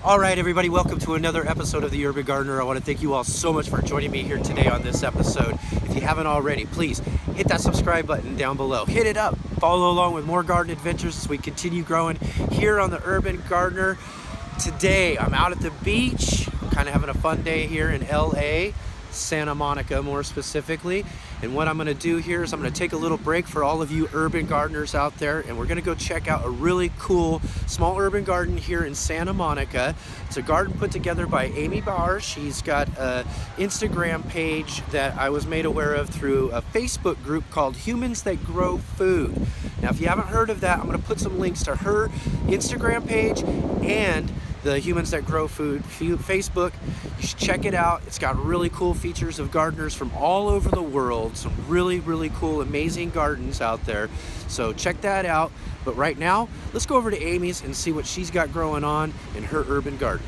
All right, everybody, welcome to another episode of The Urban Gardener. I want to thank you all so much for joining me here today on this episode. If you haven't already, please hit that subscribe button down below. Hit it up. Follow along with more garden adventures as we continue growing here on The Urban Gardener. Today, I'm out at the beach. I'm kind of having a fun day here in LA, Santa Monica more specifically. And what I'm going to do here is I'm going to take a little break for all of you urban gardeners out there, and we're going to go check out a really cool small urban garden here in Santa Monica. It's a garden put together by Amy Bauer. She's got an Instagram page that I was made aware of through a Facebook group called Humans That Grow Food. Now, if you haven't heard of that, I'm going to put some links to her Instagram page and the Humans That Grow Food Facebook. You should check it out. It's got really cool features of gardeners from all over the world. Some really, really cool, amazing gardens out there. So check that out. But right now, let's go over to Amy's and see what she's got growing on in her urban garden.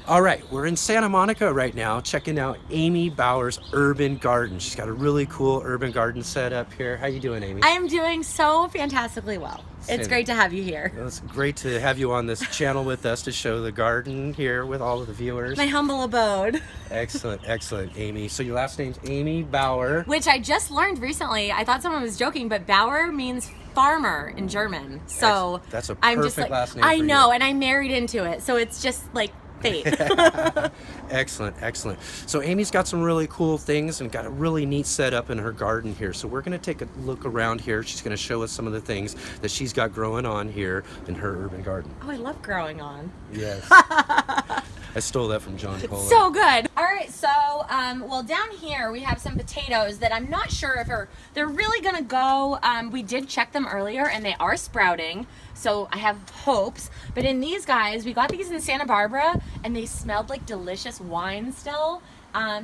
All right, we're in Santa Monica right now, checking out Amy Bauer's urban garden. She's got a really cool urban garden set up here. How you doing, Amy? I am doing so fantastically well. It's great to have you here. Well, it's great to have you on this channel with us to show the garden here with all of the viewers. My humble abode. Excellent, excellent, Amy. So your last name's Amy Bauer. Which I just learned recently. I thought someone was joking, but Bauer means farmer in German. So that's a I'm just perfect like, last name I for know, you. and I married into it. So it's just like fate. Excellent, excellent. So Amy's got some really cool things and got a really neat setup in her garden here. So we're going to take a look around here. She's going to show us some of the things that she's got growing on here in her urban garden. Oh, I love growing on. Yes. I stole that from John Cole. So good. All right, so well, down here we have some potatoes that I'm not sure if they're really gonna go. We did check them earlier and they are sprouting, so I have hopes. But in these guys, we got these in Santa Barbara and they smelled like delicious wine still.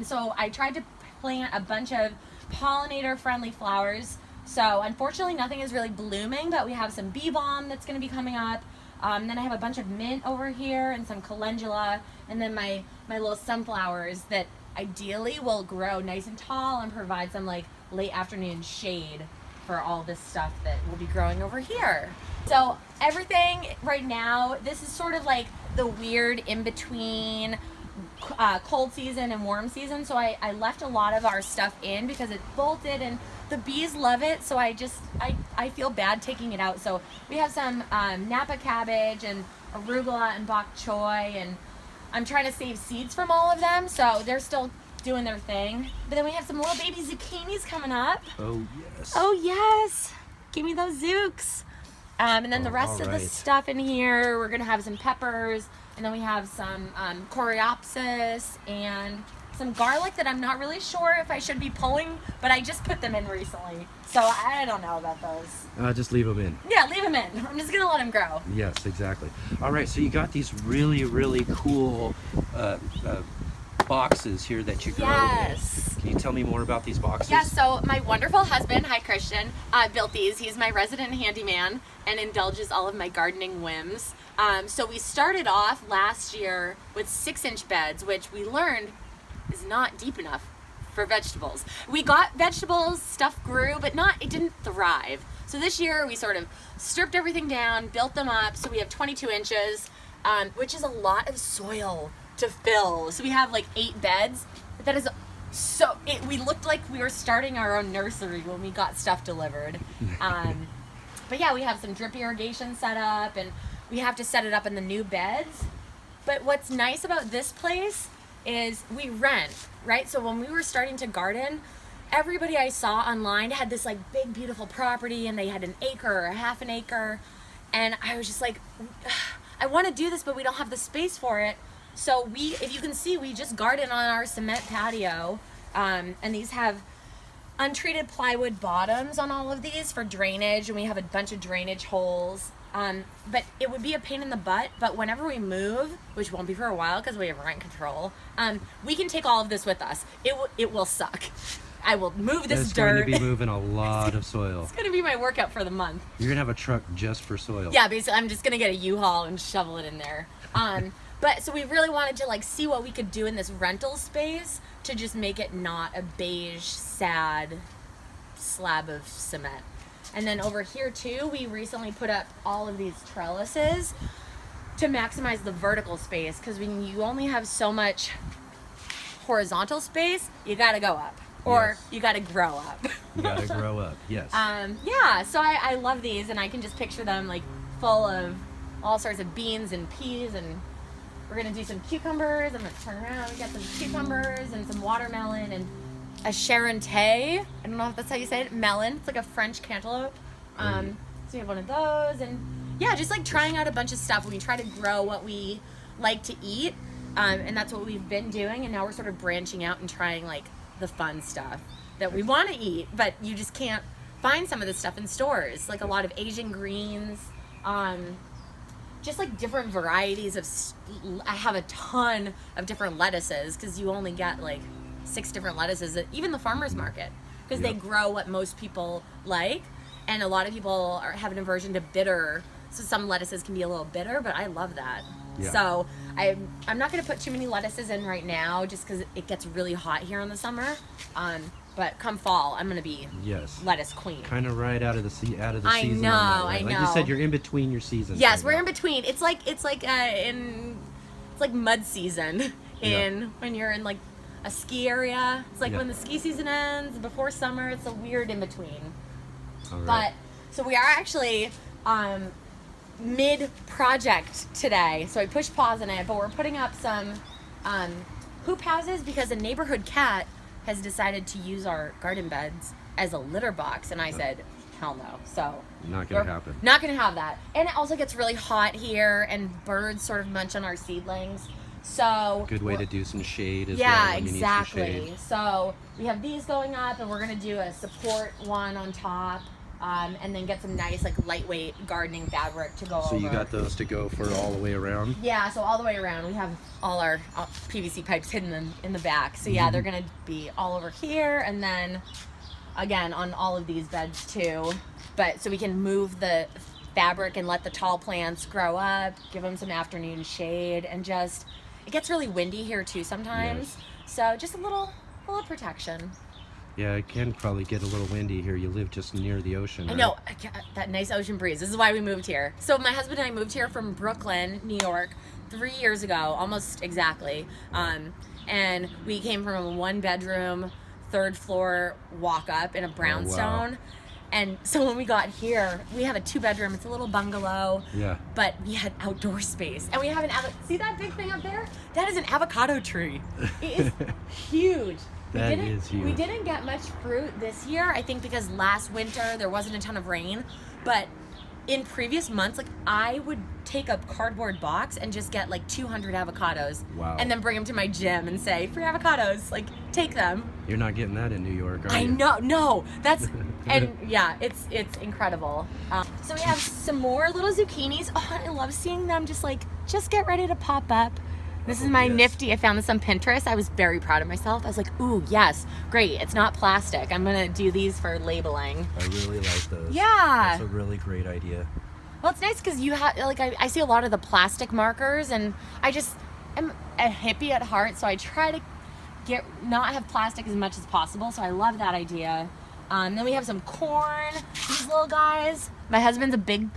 So I tried to plant a bunch of pollinator-friendly flowers. So unfortunately, nothing is really blooming, but we have some bee balm that's gonna be coming up. Then I have a bunch of mint over here and some calendula, and then my little sunflowers that ideally will grow nice and tall and provide some like late afternoon shade for all this stuff that will be growing over here. So everything right now, this is sort of like the weird in between cold season and warm season. So I left a lot of our stuff in because it bolted and the bees love it, so I feel bad taking it out. So we have some Napa cabbage and arugula and bok choy, and I'm trying to save seeds from all of them, so they're still doing their thing. But then we have some little baby zucchinis coming up. Oh, yes. Oh, yes. Give me those zooks. And then the rest of the stuff in here, we're going to have some peppers, and then we have some coreopsis and some garlic that I'm not really sure if I should be pulling, but I just put them in recently. So I don't know about those. Just leave them in. Yeah, leave them in. I'm just going to let them grow. Yes, exactly. All right, so you got these really, really cool boxes here that you grow Yes. in. Can you tell me more about these boxes? Yeah, so my wonderful husband, hi Christian, built these. He's my resident handyman and indulges all of my gardening whims. So we started off last year with 6-inch beds, which we learned is not deep enough for vegetables. We got vegetables, stuff grew, but it didn't thrive. So this year we sort of stripped everything down, built them up, so we have 22 inches, which is a lot of soil to fill. So we have like 8 beds. That is we looked like we were starting our own nursery when we got stuff delivered. But yeah, we have some drip irrigation set up, and we have to set it up in the new beds. But what's nice about this place is we rent, right? So when we were starting to garden, everybody I saw online had this like big, beautiful property, and they had an acre or a half an acre. And I was just like, I want to do this, but we don't have the space for it. So if you can see, we just garden on our cement patio. And these have untreated plywood bottoms on all of these for drainage, and we have a bunch of drainage holes. But it would be a pain in the butt, but whenever we move, which won't be for a while because we have rent control, we can take all of this with us. It will suck. I will move this dirt. It's going to be moving a lot of soil. It's going to be my workout for the month. You're going to have a truck just for soil. Yeah, basically, I'm just going to get a U-Haul and shovel it in there. But so we really wanted to like see what we could do in this rental space to just make it not a beige, sad slab of cement. And then over here too, we recently put up all of these trellises to maximize the vertical space, because when you only have so much horizontal space, you gotta go up, or you gotta grow up. You gotta grow up, yes. Yeah, so I love these, and I can just picture them like full of all sorts of beans and peas, and we're gonna do some cucumbers. I'm gonna turn around, we got some cucumbers and some watermelon and a Charente. I don't know if that's how you say it. Melon. It's like a French cantaloupe. So we have one of those, and yeah, just like trying out a bunch of stuff. We try to grow what we like to eat, and that's what we've been doing. And now we're sort of branching out and trying like the fun stuff that we want to eat, but you just can't find some of this stuff in stores. Like a lot of Asian greens, just like different varieties of. I have a ton of different lettuces because you only get like 6 different lettuces at even the farmer's market, because they grow what most people like, and a lot of people have an aversion to bitter, so some lettuces can be a little bitter, but I love that. So I'm not going to put too many lettuces in right now just because it gets really hot here in the summer, but come fall I'm going to be lettuce queen. Kind of right out of the season. I know, right? I know. Like you said, you're in between your seasons. Yes, we're in between. It's like mud season when you're in like a ski area. It's like when the ski season ends before summer. It's a weird in between. But so we are actually mid project today, so I pushed pause on it, but we're putting up some hoop houses because a neighborhood cat has decided to use our garden beds as a litter box, and I said hell no. So not gonna happen. Not gonna have that. And it also gets really hot here, and birds sort of munch on our seedlings. So good way to do some shade as well. Yeah, when exactly. You need some shade. So we have these going up, and we're gonna do a support one on top, and then get some nice like lightweight gardening fabric to go over. So you got those to go for all the way around? Yeah, so all the way around. We have all our PVC pipes hidden in the back. So yeah, they're gonna be all over here, and then again on all of these beds too. But so we can move the fabric and let the tall plants grow up, give them some afternoon shade, and just. It gets really windy here too sometimes, so just a little protection. Yeah, it can probably get a little windy here. You live just near the ocean, right? I know, that nice ocean breeze. This is why we moved here. So my husband and I moved here from Brooklyn, New York, 3 years ago, almost exactly. And we came from a 1-bedroom, 3rd floor walk up in a brownstone. Wow. And so when we got here, we have a 2-bedroom. It's a little bungalow. Yeah. But we had outdoor space, and we have see that big thing up there? That is an avocado tree. It is huge. That is huge. We didn't get much fruit this year, I think, because last winter there wasn't a ton of rain. But in previous months, like I would take a cardboard box and just get like 200 avocados. Wow. And then bring them to my gym and say, free avocados, like take them. You're not getting that in New York, are you? I know, no, that's, and yeah, it's incredible. So we have some more little zucchinis. Oh, I love seeing them just get ready to pop up. This is my nifty. I found this on Pinterest. I was very proud of myself. I was like, ooh, yes, great. It's not plastic. I'm going to do these for labeling. I really like those. Yeah. That's a really great idea. Well, it's nice because you have, like, I see a lot of the plastic markers, and I just am a hippie at heart, so I try to not have plastic as much as possible, so I love that idea. Then we have some corn, these little guys. My husband's a big,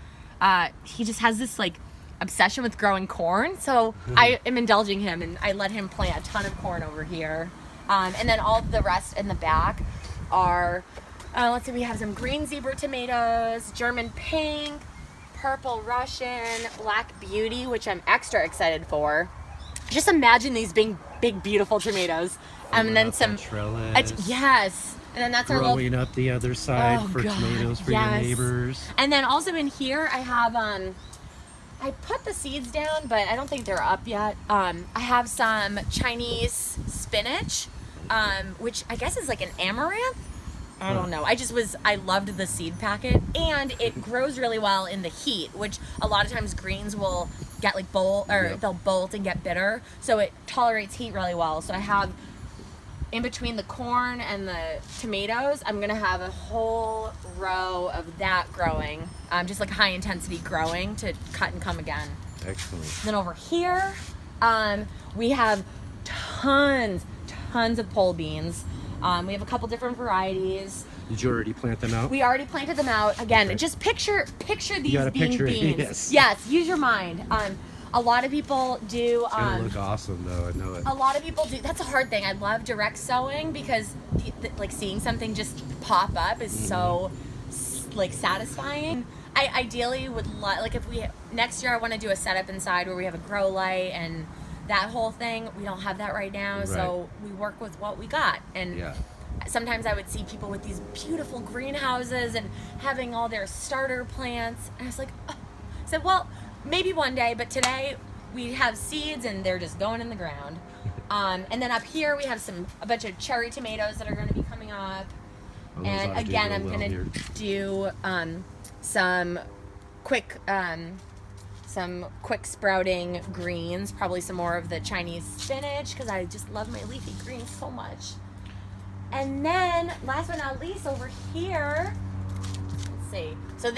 he just has this, like, obsession with growing corn, so I am indulging him, and I let him plant a ton of corn over here. And then all the rest in the back are, let's see, we have some green zebra tomatoes, German pink, purple Russian, black beauty, which I'm extra excited for. Just imagine these big beautiful tomatoes. And then some trellis. Yes. And then that's our little growing up the other side for tomatoes for your neighbors. And then also in here I have I put the seeds down, but I don't think they're up yet. I have some Chinese spinach, which I guess is like an amaranth. I don't know. I loved the seed packet, and it grows really well in the heat, which a lot of times greens will get like they'll bolt and get bitter. So it tolerates heat really well. So I have in between the corn and the tomatoes, I'm gonna have a whole row of that growing, just like high intensity growing to cut and come again. Excellent. Then over here, we have tons of pole beans. We have a couple different varieties. Did you already plant them out? We already planted them out. Again, Okay. just picture these being picture it, beans. yes. Use your mind. A lot of people do. It's gonna look awesome, though. I know it. A lot of people do. That's a hard thing. I love direct sowing because, like, seeing something just pop up is so, like, satisfying. I ideally would like if next year I want to do a setup inside where we have a grow light and that whole thing. We don't have that right now, so we work with what we got. And sometimes I would see people with these beautiful greenhouses and having all their starter plants, and I was like, oh. I said, well, maybe one day, but today we have seeds and they're just going in the ground. And then up here we have a bunch of cherry tomatoes that are going to be coming up. And again, I'm going to do some quick sprouting greens, probably some more of the Chinese spinach because I just love my leafy greens so much. And then last but not least, over here, let's see. So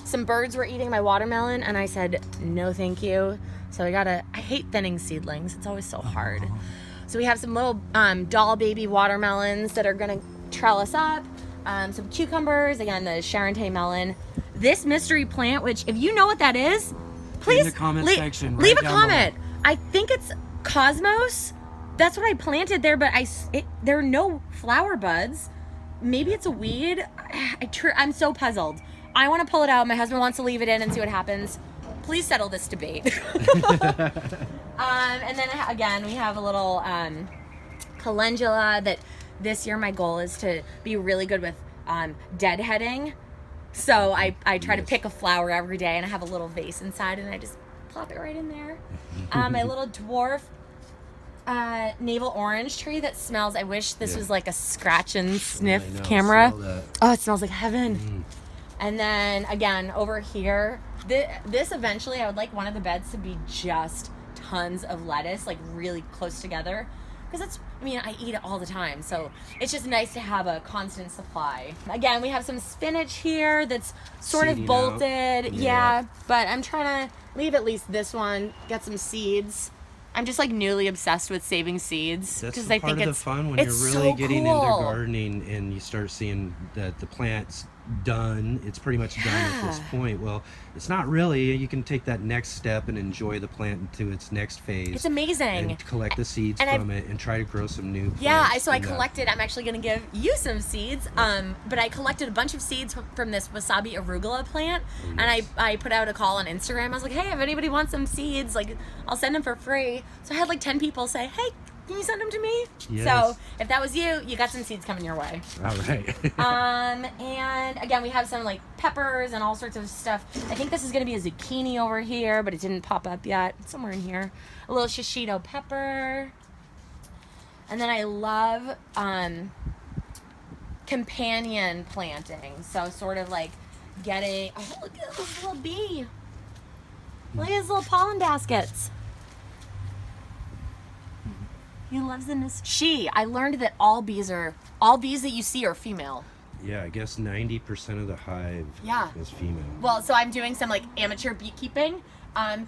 some birds were eating my watermelon and I said, no, thank you. So I hate thinning seedlings. It's always so hard. So we have some little doll baby watermelons that are gonna trellis up. Some cucumbers, again, the Charente melon. This mystery plant, which if you know what that is, please in the comment section, leave a comment. I think it's Cosmos. That's what I planted there, but there are no flower buds. Maybe it's a weed. I'm so puzzled. I want to pull it out. My husband wants to leave it in and see what happens. Please settle this debate. And then again, we have a little calendula that this year my goal is to be really good with deadheading. So I try to pick a flower every day, and I have a little vase inside, and I just plop it right in there. My little dwarf navel orange tree that smells. I wish this was like a scratch and sniff camera. Oh, it smells like heaven. And then again over here, this eventually I would like one of the beds to be just tons of lettuce, like really close together, because I eat it all the time, so it's just nice to have a constant supply. Again, we have some spinach here that's sort of bolted, but I'm trying to leave at least this one, get some seeds. I'm just like newly obsessed with saving seeds because I think it's fun when you're really so getting cool. into gardening and you start seeing that the plant's done. It's pretty much done at this point. Well, it's not really. You can take that next step and enjoy the plant into its next phase. It's amazing. And collect the seeds from it and try to grow some new plants. Yeah, so I collected, I'm actually going to give you some seeds, but I collected a bunch of seeds from this wasabi arugula plant, and I put out a call on Instagram. I was like, hey, if anybody wants some seeds, like, I'll send them for free. So I had like 10 people say, hey, can you send them to me? Yes. So if that was you, you got some seeds coming your way. All right. And again, we have some like peppers and all sorts of stuff. I think this is going to be a zucchini over here, but it didn't pop up yet. It's somewhere in here. A little shishito pepper. And then I love companion planting. So sort of like getting, oh, look at this little bee. Look at his little pollen baskets. He lives in this. I learned that all bees that you see are female. Yeah, I guess 90% of the hive is female. Well, so I'm doing some like amateur beekeeping, and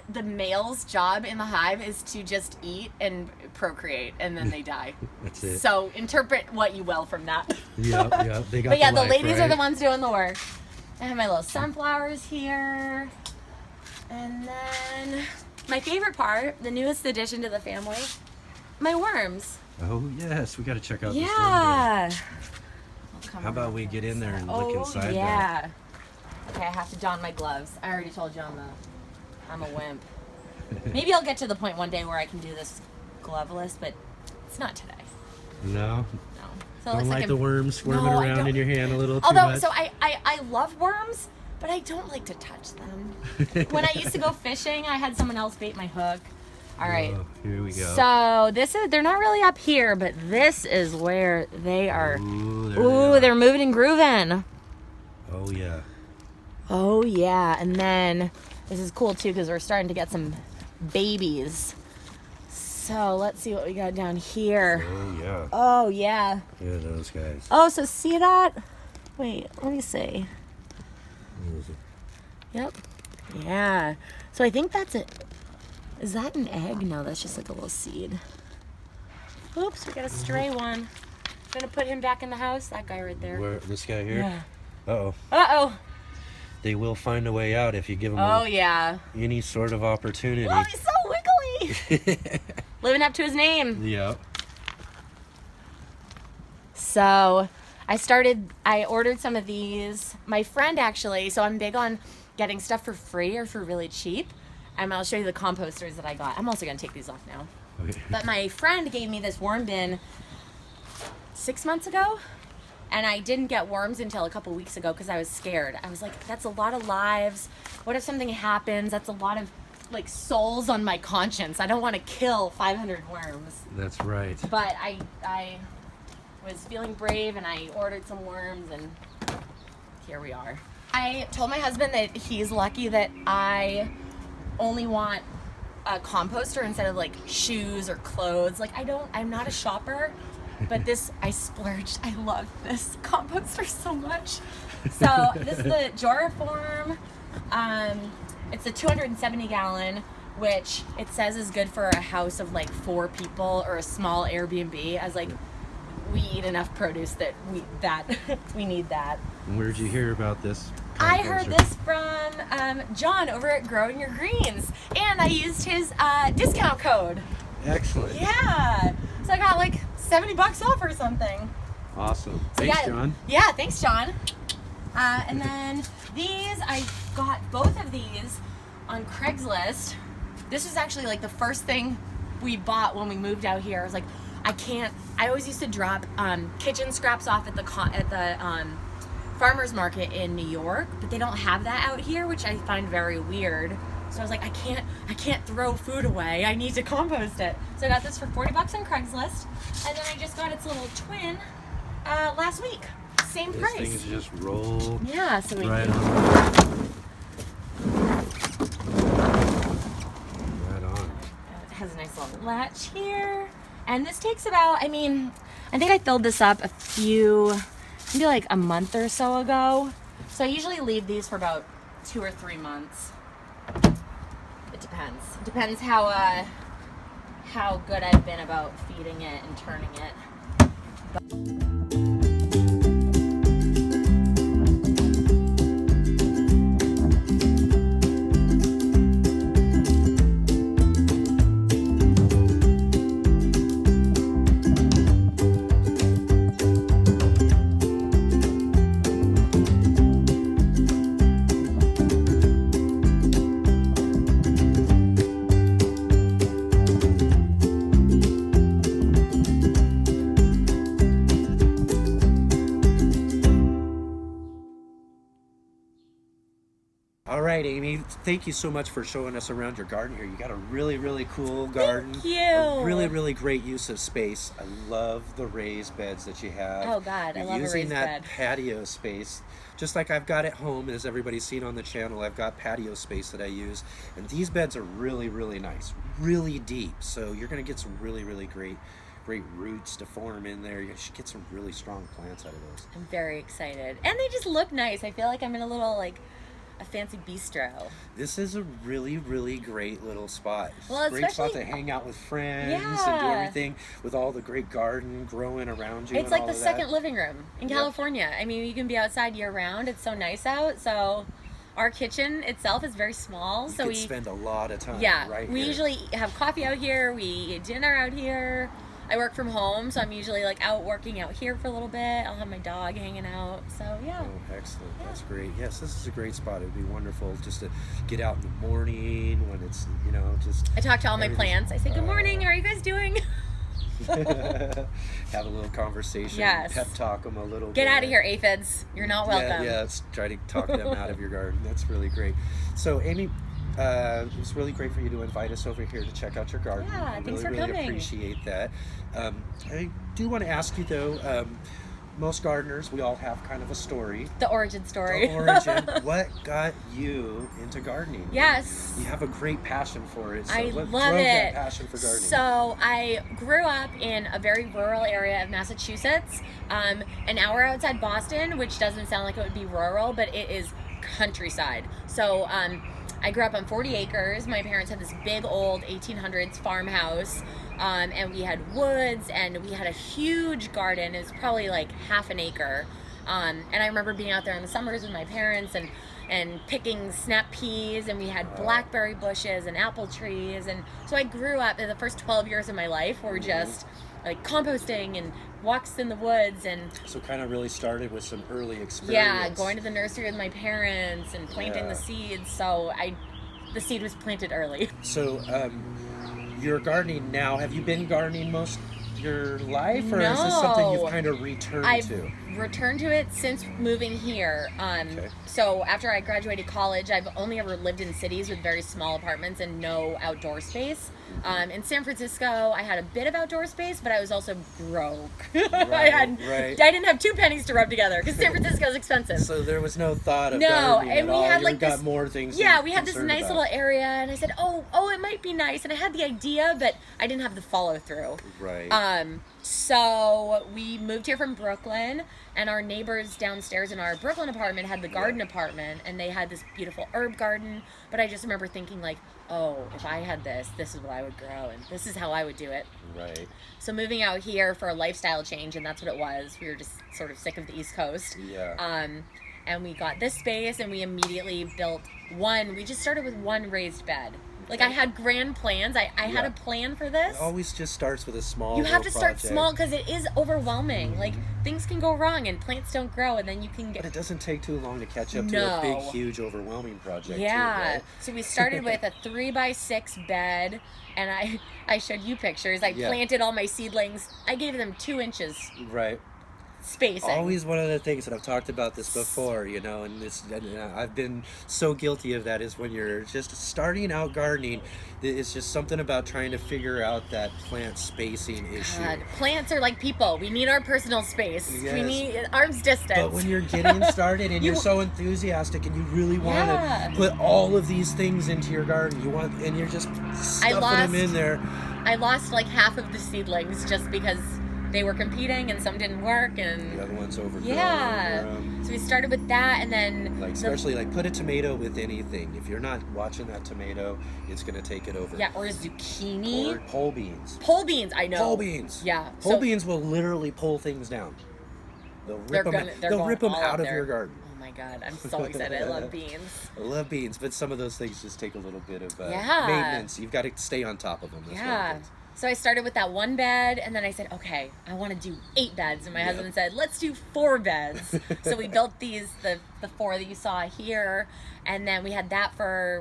the male's job in the hive is to just eat and procreate, and then they die. That's it. So interpret what you will from that. Yeah, they got. But yeah, the ladies right? are the ones doing the work. I have my little sunflowers here, and then my favorite part, the newest addition to the family. My worms. Oh yes, we got to check out this one. Yeah. How about we get in there and look inside? Yeah. Okay, I have to don my gloves. I already told you I'm a wimp. Maybe I'll get to the point one day where I can do this gloveless, but it's not today. No. No. So Don't like the worms squirming around in your hand a little too Although, much. so I love worms, but I don't like to touch them. When I used to go fishing, I had someone else bait my hook. All right. Here we go. So they're not really up here, but this is where they are. Ooh, there Ooh, they are. they're moving and grooving. Oh, yeah. Oh, yeah. And then this is cool, too, because we're starting to get some babies. So let's see what we got down here. Oh, yeah. Oh, yeah. Yeah, those guys. Oh, so see that? Wait, let me see. Where is it? Yep. Yeah. So I think that's it. Is that an egg? No, that's just like a little seed. Oops, we got a stray one. Gonna put him back in the house. That guy right there. Where, this guy here? Yeah. Uh-oh. Uh-oh. They will find a way out if you give them Oh, yeah. any sort of opportunity. Oh, he's so wiggly. Living up to his name. Yeah. So I ordered some of these. My friend actually, so I'm big on getting stuff for free or for really cheap. And I'll show you the composters that I got. I'm also gonna take these off now. Okay. But my friend gave me this worm bin 6 months ago. And I didn't get worms until a couple weeks ago because I was scared. I was like, that's a lot of lives. What if something happens? That's a lot of like souls on my conscience. I don't want to kill 500 worms. That's right. But I was feeling brave and I ordered some worms and here we are. I told my husband that he's lucky that I only want a composter instead of like shoes or clothes. Like I'm not a shopper. But this, I splurged. I love this composter so much. So this is the Joraform. It's a 270 gallon, which it says is good for a house of like 4 people or a small Airbnb. I was like, we eat enough produce that we need that. And where'd you hear about this I heard composter? this from John over at Growing Your Greens, and I used his discount code. Excellent. Yeah. So I got like $70 off or something. Awesome. So Thanks, yeah, John. Yeah, thanks, John. And then these, I got both of these on Craigslist. This was actually like the first thing we bought when we moved out here. I was like, I always used to drop kitchen scraps off at the farmer's market in New York, but they don't have that out here, which I find very weird. So I was like, I can't throw food away. I need to compost it. So I got this for $40 on Craigslist, and then I just got its little twin last week. Same These price. things just roll Yeah, so we right can, on. Right on. it has a nice little latch here. And this takes about, I think I filled this up maybe like a month or so ago. So I usually leave these for about 2 or 3 months. It depends. It depends how good I've been about feeding it and turning it. All right, Amy, thank you so much for showing us around your garden here. You got a really, really cool garden. Thank you. A really, really great use of space. I love the raised beds that you have. Oh, God, I You're love a using raised that bed. patio space, just like I've got at home, as everybody's seen on the channel. I've got patio space that I use, and these beds are really, really nice, really deep. So you're going to get some really, really great roots to form in there. You should get some really strong plants out of those. I'm very excited. And they just look nice. I feel like I'm in a little, a fancy bistro. This is a really, really great little spot. Well, Great spot especially- to hang out with friends and do Yeah. everything with all the great garden growing around you. It's and like all the of second that. living room in Yep. California. I mean, you can be outside year round. It's so nice out. So our kitchen itself is very small. You So could we spend a lot of time right we here. usually have coffee out here. We eat dinner out here. I work from home, so I'm usually out working out here for a little bit. I'll have my dog hanging out. So yeah. Oh, excellent. Yeah. That's great. Yes, this is a great spot. It would be wonderful just to get out in the morning when it's, just I talk to all my everything's- plants. I say, "Good morning. How are you guys doing?" have a little conversation. Yes. Pep talk them a little bit. Get out of here, aphids. You're not welcome. Yeah, let's try to talk them out of your garden. That's really great. So, Amy, it was really great for you to invite us over here to check out your garden. Yeah, I thanks for really coming. appreciate that. I do want to ask you, though, most gardeners, we all have kind of a story. The origin story. The origin. What got you into gardening? Yes. You have a great passion for it. So I what love drove it. that passion for gardening? So I grew up in a very rural area of Massachusetts, an hour outside Boston, which doesn't sound like it would be rural, but it is countryside. So I grew up on 40 acres. My parents had this big old 1800s farmhouse, and we had woods, and we had a huge garden. It was probably like half an acre. And I remember being out there in the summers with my parents and picking snap peas, and we had blackberry bushes and apple trees. And so I grew up, the first 12 years of my life were just like composting and walks in the woods. And so kind of really started with some early experience. yeah, going to the nursery with my parents and planting the seeds. So the seed was planted early. So you're gardening now. Have you been gardening most your life, or is this something you've kind of returned to? I've returned to it since moving here. So after I graduated college, I've only ever lived in cities with very small apartments and no outdoor space. In San Francisco, I had a bit of outdoor space, but I was also broke. I didn't have 2 pennies to rub together because San Francisco is expensive. So there was no thought of gardening and at we all. had You like got this, more things. Yeah, we had this nice about. little area, and I said, oh, it might be nice, and I had the idea, but I didn't have the follow through. Right. So we moved here from Brooklyn, and our neighbors downstairs in our Brooklyn apartment had the garden apartment, and they had this beautiful herb garden. But I just remember thinking like, oh, if I had this is what I would grow, and this is how I would do it. Right. So moving out here for a lifestyle change, and that's what it was. We were just sort of sick of the East Coast. Yeah. And we got this space, and we immediately built we just started with one raised bed. Like I had grand plans. I had a plan for this. It always just starts with a small. You have to start project. small because it is overwhelming. Like things can go wrong and plants don't grow, and then you can get. But it doesn't take too long to catch up to a big, huge, overwhelming project. Yeah. Too, right? So we started with a 3x6 bed, and I showed you pictures. I planted all my seedlings. I gave them 2 inches. Right. Spacing. Always one of the things that I've talked about this before, and I've been so guilty of that, is when you're just starting out gardening, it's just something about trying to figure out that plant spacing issue. God, plants are like people. We need our personal space. Yes. We need arm's distance. But when you're getting started and you're so enthusiastic and you really want to put all of these things into your garden, and you're just stuffing them in there. I lost like half of the seedlings just because they were competing and some didn't work, and the other one's overgrown. Yeah. So we started with that, and then especially put a tomato with anything. If you're not watching that tomato, it's gonna take it over. Yeah, or a zucchini. Or pole beans. Pole beans, I know. Pole beans. Yeah. Pole beans will literally pull things down. They'll rip them out of your garden. Oh my God, I'm so excited. I love beans. I love beans, but some of those things just take a little bit of maintenance. You've got to stay on top of them. So I started with that 1 bed, and then I said, okay, I want to do 8 beds. And my husband said, let's do 4 beds. So we built the 4 that you saw here. And then we had that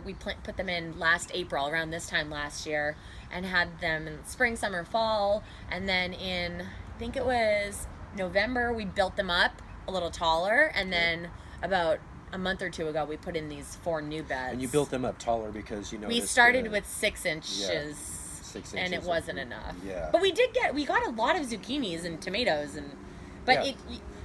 we put them in last April, around this time last year, and had them in spring, summer, fall. And then in, I think it was November, we built them up a little taller. And then about a month or 2 ago, we put in these 4 new beds. And you built them up taller because we started with 6 inches. 6 inches, and it wasn't enough. Yeah. But we got a lot of zucchinis and tomatoes,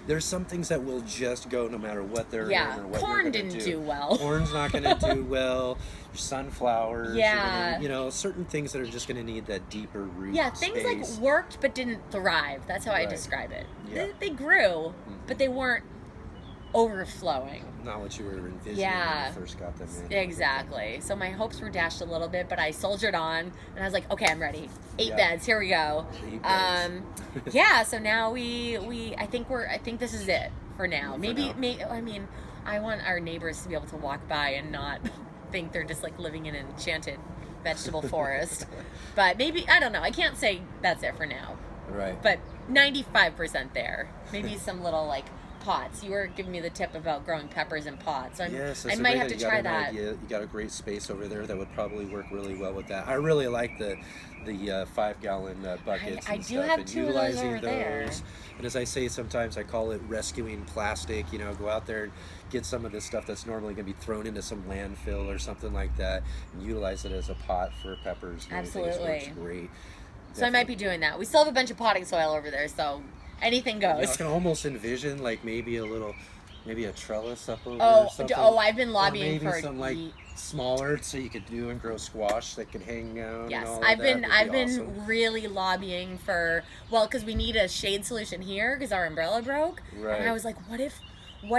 there's some things that will just go no matter what they're in or what corn you're didn't do well. Corn's not going to do well. Your sunflowers. Yeah. Certain things that are just going to need that deeper root. Yeah, things space. like worked but didn't thrive. That's how I describe it. Yeah. They grew, but they weren't overflowing. Not what you were envisioning when you first got them in. Exactly. So my hopes were dashed a little bit, but I soldiered on, and I was like, okay, I'm ready. 8 beds, here we go. 8 beds. So now I think this is it for now. I want our neighbors to be able to walk by and not think they're just like living in an enchanted vegetable forest. But maybe, I don't know. I can't say that's it for now. Right. But 95% there. Maybe some little pots. You were giving me the tip about growing peppers in pots. So I might have to try that. You got a great space over there that would probably work really well with that. I really like the 5-gallon buckets. I do have 2 of those over there. And as I say, sometimes I call it rescuing plastic. Go out there and get some of this stuff that's normally going to be thrown into some landfill or something like that, and utilize it as a pot for peppers. Absolutely. It works great. So I might be doing that. We still have a bunch of potting soil over there, so anything You know, I goes. can almost envision like maybe a trellis up over Oh, or something. I've been Or lobbying maybe for some like smaller, so you could do and grow squash that could hang down. yes, And all I've of been that would I've be been awesome. really lobbying for, well, because we need a shade solution here because our umbrella broke, Right. and I was like, what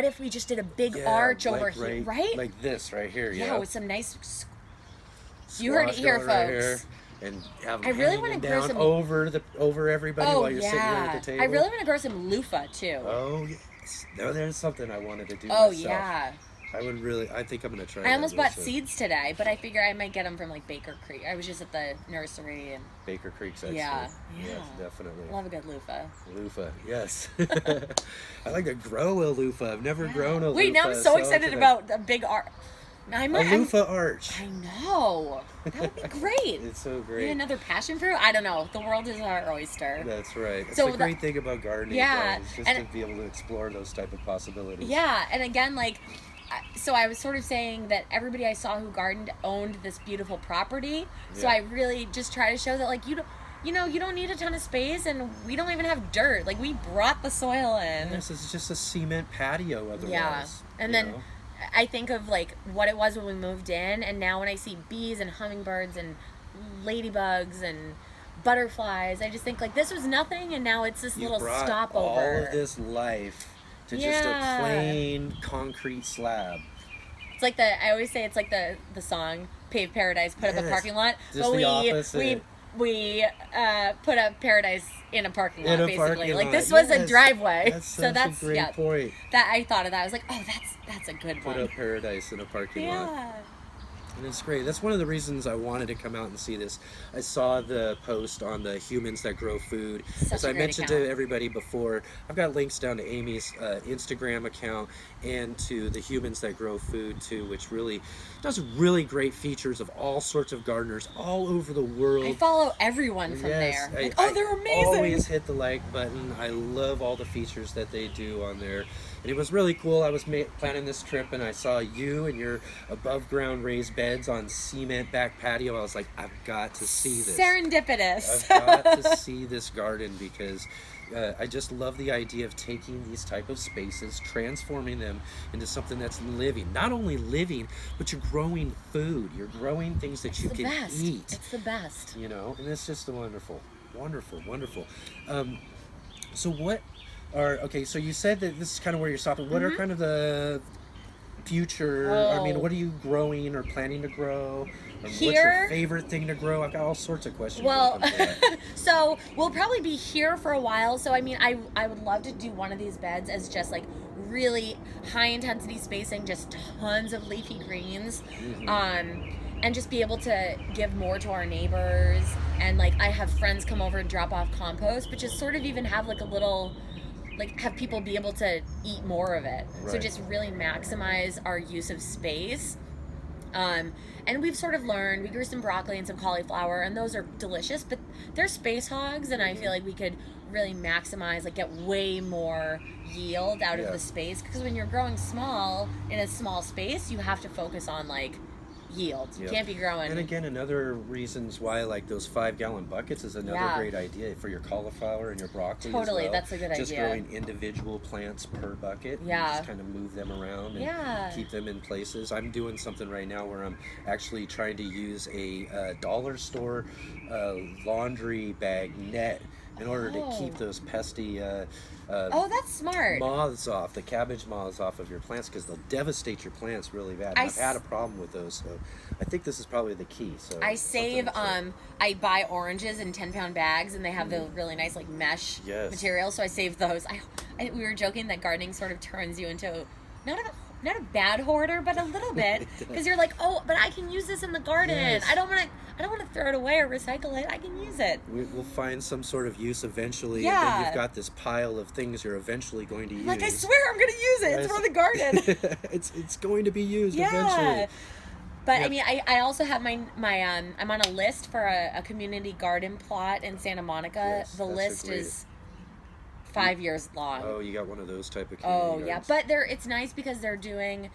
if we just did a big Yeah, arch like over here, right? Like this right here. Yeah, Yeah, with some nice. You heard it Squash here, going right here, folks. and have them I really hanging want to grow down some. over everybody Oh while you're sitting here at yeah, the table. I really want to grow some loofah too. Oh yes, no, there's something I wanted to do Oh myself. yeah. I think I'm gonna try. I almost bought this, seeds today, but I figure I might get them from like Baker Creek. I was just at the nursery and Baker Creek's excellent. Yeah. Yes, definitely. love a good loofah. Loofah, yes. I like to grow a loofah. I've never grown a loofah. Wait, now I'm so excited about the big art. a loofah arch. I know. That would be great. It's so Maybe great. another passion fruit? I don't know. The world is our oyster. That's right. It's So the great thing about gardening, yeah, though, is just and- to be able to explore those type of possibilities. Yeah, and again, like, so I was sort of saying that everybody I saw who gardened owned this beautiful property. So Yeah. I really just try to show that, like, you don't need a ton of space, and we don't even have dirt. Like, we brought the soil in. This is just a cement patio otherwise. Yeah, and you then know? I think of like what it was when we moved in, and now when I see bees and hummingbirds and ladybugs and butterflies, I just think like this was nothing, and now it's this You little brought stopover. all of this life to just a Yeah. plain concrete slab. It's like I always say it's like the song "Pave Paradise," put up a Yes, parking lot, just but the we opposite. put up paradise in a parking lot, In a basically. parking Like lot, this was a yes. driveway, That's so such that's a great point. that I thought of that. I was like, oh, that's a good Put one. up paradise in a parking lot. Yeah. And it's great. That's one of the reasons I wanted to come out and see this. I saw the post on the humans that grow food. Such As a I great mentioned account. to everybody before, I've got links down to Amy's Instagram account and to the humans that grow food too, which really does really great features of all sorts of gardeners all over the world. I follow everyone from Yes, there. Like, they're amazing. Always hit the like button. I love all the features that they do on there. And it was really cool. I was planning this trip and I saw you and your above ground raised beds on cement back patio. I was like, I've got to see this. Serendipitous. I've got to see this garden because I just love the idea of taking these type of spaces, transforming them into something that's living. Not only living, but you're growing food. You're growing things that you the can best. eat. It's the best. You know, and it's just wonderful, wonderful, wonderful. So what are, okay, so you said that this is kind of where you're stopping. What are kind of the future, I mean, Oh. what are you growing or planning to grow? What's Here? your favorite thing to grow? I've got all sorts of questions. when Well, it comes to that. so we'll probably be here for a while. So I mean, I would love to do one of these beds as just like really high intensity spacing, just tons of leafy greens, and just be able to give more to our neighbors. And like I have friends come over and drop off compost, but just sort of even have like a little, like have people be able to eat more of it. So Right. just really maximize our use of space. And we've sort of learned, we grew some broccoli and some cauliflower, and those are delicious, but they're space hogs, and I feel like we could really maximize, like get way more yield out of Yeah. the space, because when you're growing small in a small space, you have to focus on like yield. You Yep. can't be growing. And again, another reasons why like those 5-gallon buckets is another Yeah. great idea for your cauliflower and your broccoli. Totally, as well. that's a good Just idea. growing individual plants per bucket. and Yeah. just kind of move them around and Yeah. keep them in places. I'm doing something right now where I'm actually trying to use a dollar store laundry bag net in order to keep Oh. those pesky Oh, that's smart. moths off, the cabbage moths off of your plants, because they'll devastate your plants really bad. I I've had a problem with those, so I think this is probably the key. So I something save to- I buy oranges in 10-pound bags, and they have the really nice like mesh Yes. material, so I save those. We were joking that gardening sort of turns you into not a bad hoarder, but a little bit, because you're like, oh, but I can use this in the garden. Yes. I don't want to throw it away or recycle it. I can use it. We'll find some sort of use eventually, and Yeah. then you've got this pile of things you're eventually going to use. Like I swear I'm gonna use it. It's Yes. for the garden. it's going to be used Yeah. eventually. But Yep. I mean, I also have my I'm on a list for a community garden plot in Santa Monica. Yes, The that's a list great- is 5 years long. Oh, you got one of those type of Oh community yeah, gardens. but it's nice because they're doing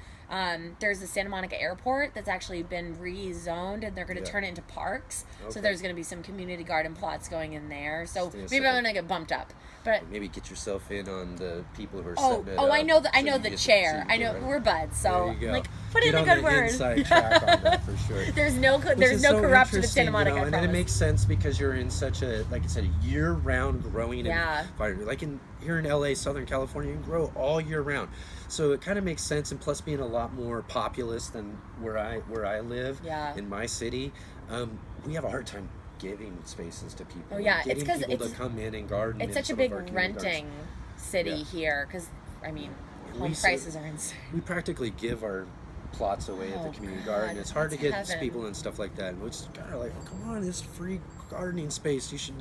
There's the Santa Monica Airport that's actually been rezoned, and they're going to turn it into parks. Okay. So there's going to be some community garden plots going in there. So Yes, maybe I'm going to get bumped up. But maybe get yourself in on the people who are oh, setting it oh, up. I know the so you the get to chair. see I know it, right? we're buds. So There you go. like, put Get in a on good the word. inside track on that for sure. There's no Which corruption at interesting, Santa Monica. I and then it promise. makes sense because you're in such a, like I said, year-round growing environment. Like here in LA, Southern California, you can grow all year round. So it kind of makes sense, and plus being a lot more populous than where I live in my city, we have a hard time giving spaces to people. Oh yeah, getting it's because people to come in and garden. It's such a big renting city here because I mean, home prices are insane. We practically give our plots away at the community garden. It's hard to get people and stuff like that. And we're just kind of like, oh, come on, this free gardening space. You should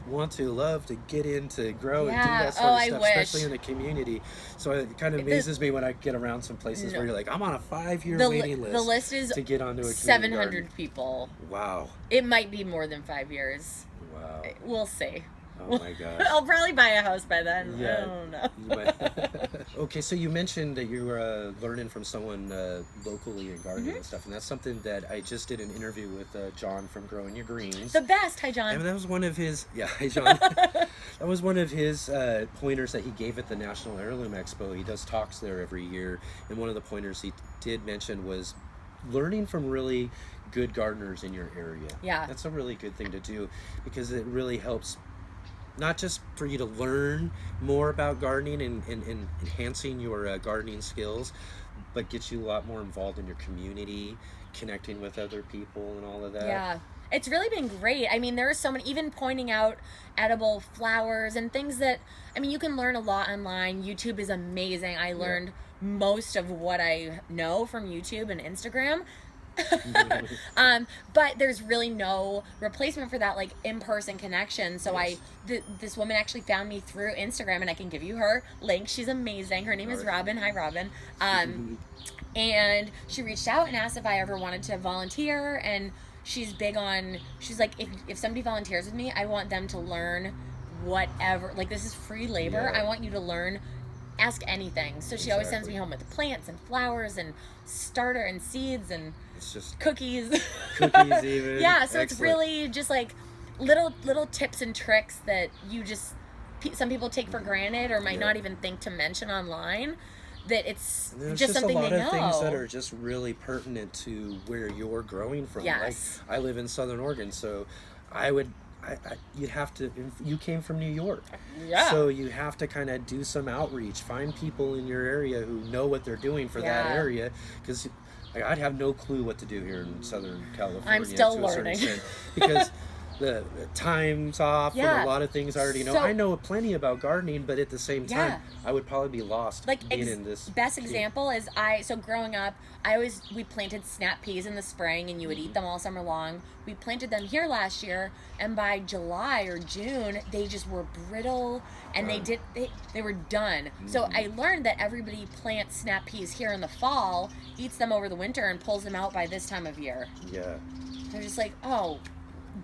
love to get in to grow and do that sort of stuff, especially in the community. So it kind of amazes me when I get around some places where you're like, I'm on a 5-year waiting list. The list is to get onto a 700 people. Wow. It might be more than 5 years. Wow. We'll see. Oh my gosh. I'll probably buy a house by then. Yeah. I don't know. Okay, so you mentioned that you were learning from someone locally in gardening and stuff, and that's something that I just did an interview with John from Growing Your Greens. The best. Hi, John. And that was one of his, hi, John. That was one of his pointers that he gave at the National Heirloom Expo. He does talks there every year, and one of the pointers he did mention was learning from really good gardeners in your area. Yeah. That's a really good thing to do because it really helps not just for you to learn more about gardening and enhancing your gardening skills, but gets you a lot more involved in your community, connecting with other people and all of that. Yeah. It's really been great. I mean, there are so many, even pointing out edible flowers and things that, I mean, you can learn a lot online. YouTube is amazing. I learned most of what I know from YouTube and Instagram. But there's really no replacement for that, like in-person connection. So this woman actually found me through Instagram, and I can give you her link. She's amazing. Her name is Robin. Hi, Robin. And she reached out and asked if I ever wanted to volunteer, and she's like, if somebody volunteers with me, I want them to learn whatever, like, this is free labor. I want you to learn, ask anything. So she always sends me home with plants and flowers and starter and seeds and just cookies. Cookies even. Yeah, so it's really just like little tips and tricks that some people take for granted or might not even think to mention online. That it's just something they know. There's just a lot of things that are just really pertinent to where you're growing from. Yes. Like, I live in Southern Oregon, so you'd have to, you came from New York. Yeah. So you have to kind of do some outreach, find people in your area who know what they're doing for that area, because I'd have no clue what to do here in Southern California. I'm still to learning. A certain extent, because the time's off and a lot of things I already know. I know plenty about gardening, but at the same time, I would probably be lost being in this. Best example is so growing up, we planted snap peas in the spring, and you would eat them all summer long. We planted them here last year, and by July or June, they just were brittle, and they were done. So I learned that everybody plants snap peas here in the fall, eats them over the winter, and pulls them out by this time of year. Yeah. They're just like, oh,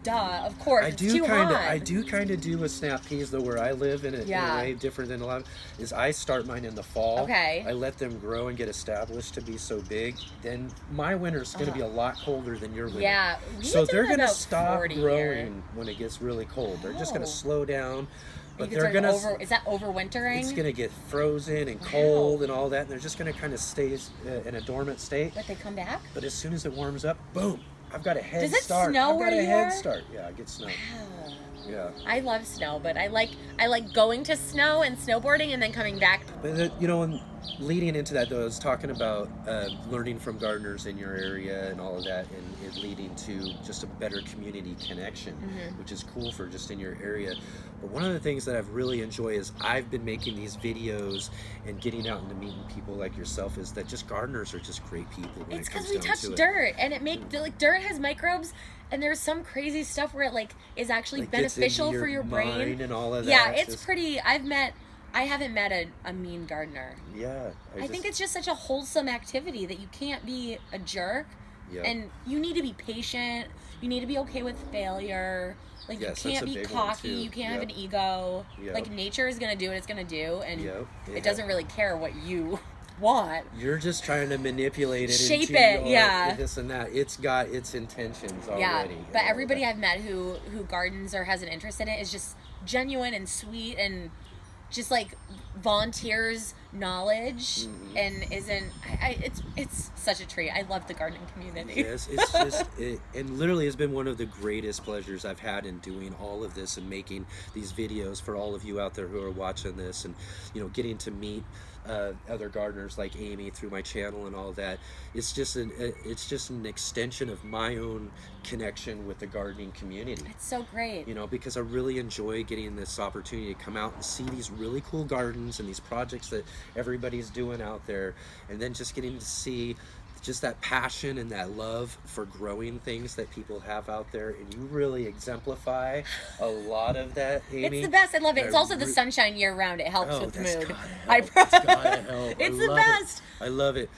duh, of course. I do kind of do with snap peas though, where I live in a way different than a lot. Is I start mine in the fall. Okay. I let them grow and get established to be so big. Then my winter's going to be a lot colder than your winter. Yeah. So they're going to stop growing when it gets really cold. They're just going to slow down. But they're going to. Is that overwintering? It's going to get frozen and cold and all that, and they're just going to kind of stay in a dormant state. But they come back. But as soon as it warms up, boom. I've got a head start. Does it snow where you are? I've got a head start. Yeah, I get snow. Wow. Yeah. I love snow, but I like going to snow and snowboarding and then coming back. But and leading into that though, I was talking about learning from gardeners in your area and all of that, and it leading to just a better community connection, which is cool for just in your area. But one of the things that I've really enjoyed is I've been making these videos and getting out and meeting people like yourself, is that just gardeners are just great people. It's because we touch dirt, and dirt has microbes, and there's some crazy stuff where it is actually beneficial for your brain and all of that. Yeah, it's pretty. I haven't met a mean gardener. Yeah. I think it's just such a wholesome activity that you can't be a jerk. Yep. And you need to be patient. You need to be okay with failure. Like, you can't be cocky. You can't have an ego. Like, nature is going to do what it's going to do, and it doesn't really care what you want. You're just trying to manipulate it, Shape into it, your, yeah. this and that. It's got its intentions already. Yeah, but and all everybody that. I've met who gardens or has an interest in it is just genuine and sweet and just like volunteers knowledge and isn't. It's such a treat. I love the gardening community. Yes, it's just and literally has been one of the greatest pleasures I've had in doing all of this and making these videos for all of you out there who are watching this, and getting to meet other gardeners like Amy through my channel and all that. It's just an extension of my own connection with the gardening community. It's so great. Because I really enjoy getting this opportunity to come out and see these really cool gardens and these projects that everybody's doing out there, and then just getting to see just that passion and that love for growing things that people have out there, and you really exemplify a lot of that, Amy. It's the best. I love it. It's also the sunshine year round. It helps with the mood. It's gotta help. It's the best. I love it.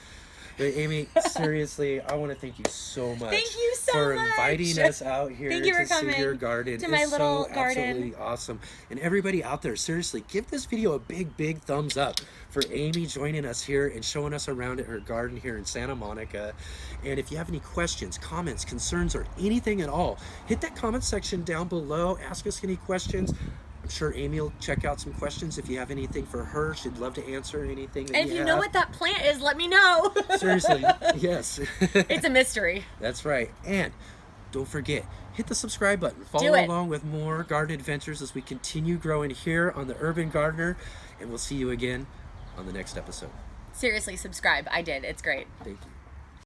But Amy, seriously, I want to thank you so much. Thank you so for much. inviting us out here Thank you for to see your coming garden. to my little garden. Absolutely awesome. And everybody out there, seriously, give this video a big thumbs up for Amy joining us here and showing us around at her garden here in Santa Monica. And if you have any questions, comments, concerns, or anything at all, hit that comment section down below. Ask us any questions. I'm sure Amy will check out some questions. If you have anything for her, she'd love to answer anything that And if you know have. what that plant is, let me know. Seriously, yes. It's a mystery. That's right. And don't forget, hit the subscribe button. Follow along with more garden adventures as we continue growing here on the Urban Gardener. And we'll see you again on the next episode. Seriously, subscribe. I did. It's great. Thank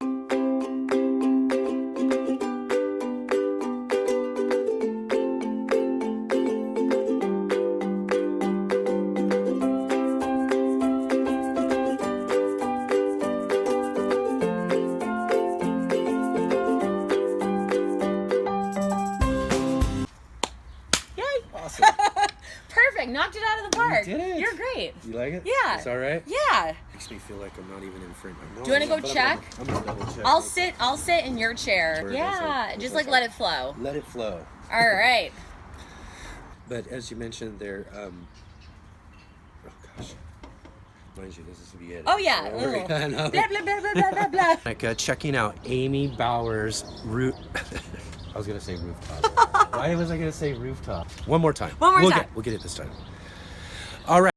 you. Awesome. Perfect. Knocked it out of the park. You did it. You're great. You like it? Yeah. It's all right? Yeah. Makes me feel like I'm not even in frame. Do you want to go check? I'm gonna double check. I'll sit in your chair. Where Yeah. does it- Just where's like that? let it flow. Let it flow. All right. But as you mentioned there, oh gosh. Mind you, this is the edit. Oh yeah. Don't worry. Ooh. I know. Blah blah blah blah blah blah blah. Like checking out Amy Bauer's I was gonna say rooftop. Why was I gonna say rooftop? One more time. One more time. We'll get it this time. All right.